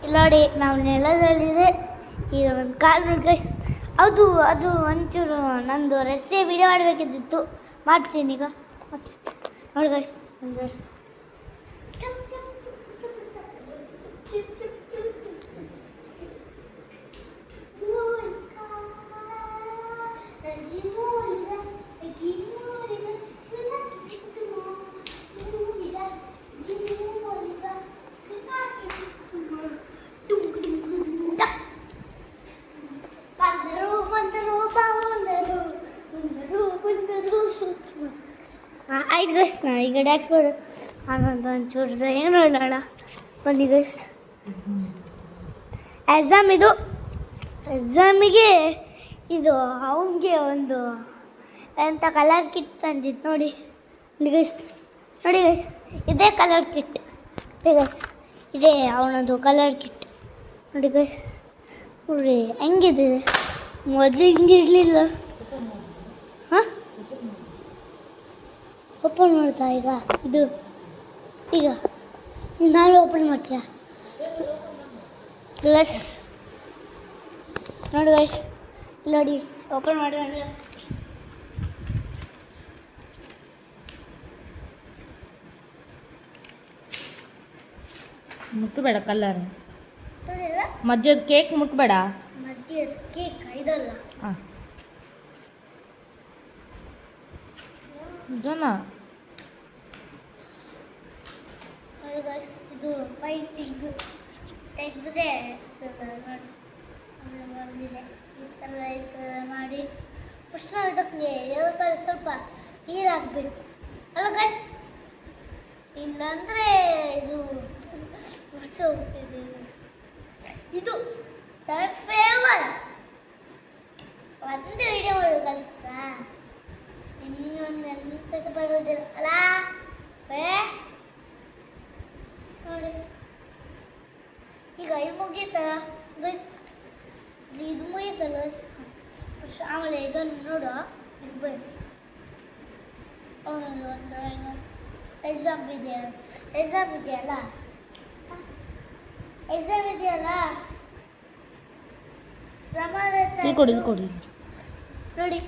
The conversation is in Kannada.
ಇಲ್ಲ ನೋಡಿ, ನಾವು ನೆಲದಲ್ಲಿದೆ ಈಗ ಒಂದು ಕಾಲು ನೋಡಿ ಗೈಸ್. ಅದು ಒಂಚೂರು ನಂದು ರೆಸ್ಸೇ ವಿಡಿಯೋ ಮಾಡಬೇಕಿದ್ದಿತ್ತು, ಮಾಡ್ತೀನಿ ಈಗ. ಓಕೆ ನೋಡಿ ಗೈಸ್, ಒಂದು ರೆಸ್ ಆಯ್ತು ಗೈಸ್. ನಾ ಈಗ ಡ್ಯಾಕ್ಸ್ ಮಾಡು ಅನ್ನೋದು ಒಂಚೂರು ಏನೂ ಇಲ್ಲಣ್ಣ. ಬನ್ನಿ ಗೈಸ್, ಎಕ್ಸಾಮಿಗೆ ಇದು ಅವನಿಗೆ ಒಂದು ಎಂಥ ಕಲರ್ ಕಿಟ್ ತಂದಿತ್ತು ನೋಡಿ ಗೈಸ್. ನೋಡಿ ಗೈಸ್, ಇದೇ ಕಲರ್ ಕಿಟ್ ಗೈಸ್, ಇದೇ ಅವನದು ಕಲರ್ ಕಿಟ್ ನೋಡಿ ಗೈಸ್. ನೋಡಿ ಹೆಂಗಿದೆ, ಮೊದಲು ಹಿಂಗಿರಲಿಲ್ಲ. ಹಾಂ, ಓಪನ್ ಮಾಡ್ತಾ ಈಗ ಇದು. ಈಗ ನಾನು ಓಪನ್ ಮಾಡ್ತೀಯ ಪ್ಲಸ್ ನೋಡಿ ಗೈಸ್, ನೋಡಿ ಓಪನ್ ಮಾಡಿ. ಮುಟ್ಟಬೇಡ ಕಲ್ಲರ್, ಮಧ್ಯದ ಕೇಕ್ ಮುಟ್ಬೇಡ. ಮಧ್ಯದ ಕೇಕ್ ಇದಲ್ಲ. ಹಾಂ ಜನ ಇದು ಪೈಂಟಿಂಗ್ ತೆಗೆದ್ರೆ ಬಂದಿದೆ. ಈ ಥರ ಮಾಡಿ ಫಸ್ಟ್ ನಾವು ಇದಕ್ಕೆ ಸ್ವಲ್ಪ ನೀರು ಹಾಕಬೇಕು ಅಲ್ಲ ಗೈಸ್, ಇಲ್ಲಾಂದರೆ ಇದು ಹೋಗ್ತಿದೆ. ಇದು ನನ್ನ ಫೇವರ್. ಒಂದು ವಿಡಿಯೋ ಮಾಡಿ ಕಲಿಸ್ತಾ, ಇನ್ನೊಂದು ಎಂಥದ್ದು ಬರೋದಿಲ್ಲ ಅಲ್ಲ. ನೋಡಿ ಈಗ ಇದು ಮುಗೀತಲ್ಲ ಗೈಸ್, ಇದು ಮುಗೀತಲ್ಲ. ಆಮೇಲೆ ಇದನ್ನು ನೋಡು, ಇದು ಬಯಸಿ ಅವನದು ಒಂದು ಎಕ್ಸಾಮ್ ಇದೆಯಲ್ಲ, ಎಕ್ಸಾಮ್ ಇದೆಯಲ್ಲ ಸಮಾನ ಕೊಡಿ ನೋಡಿ.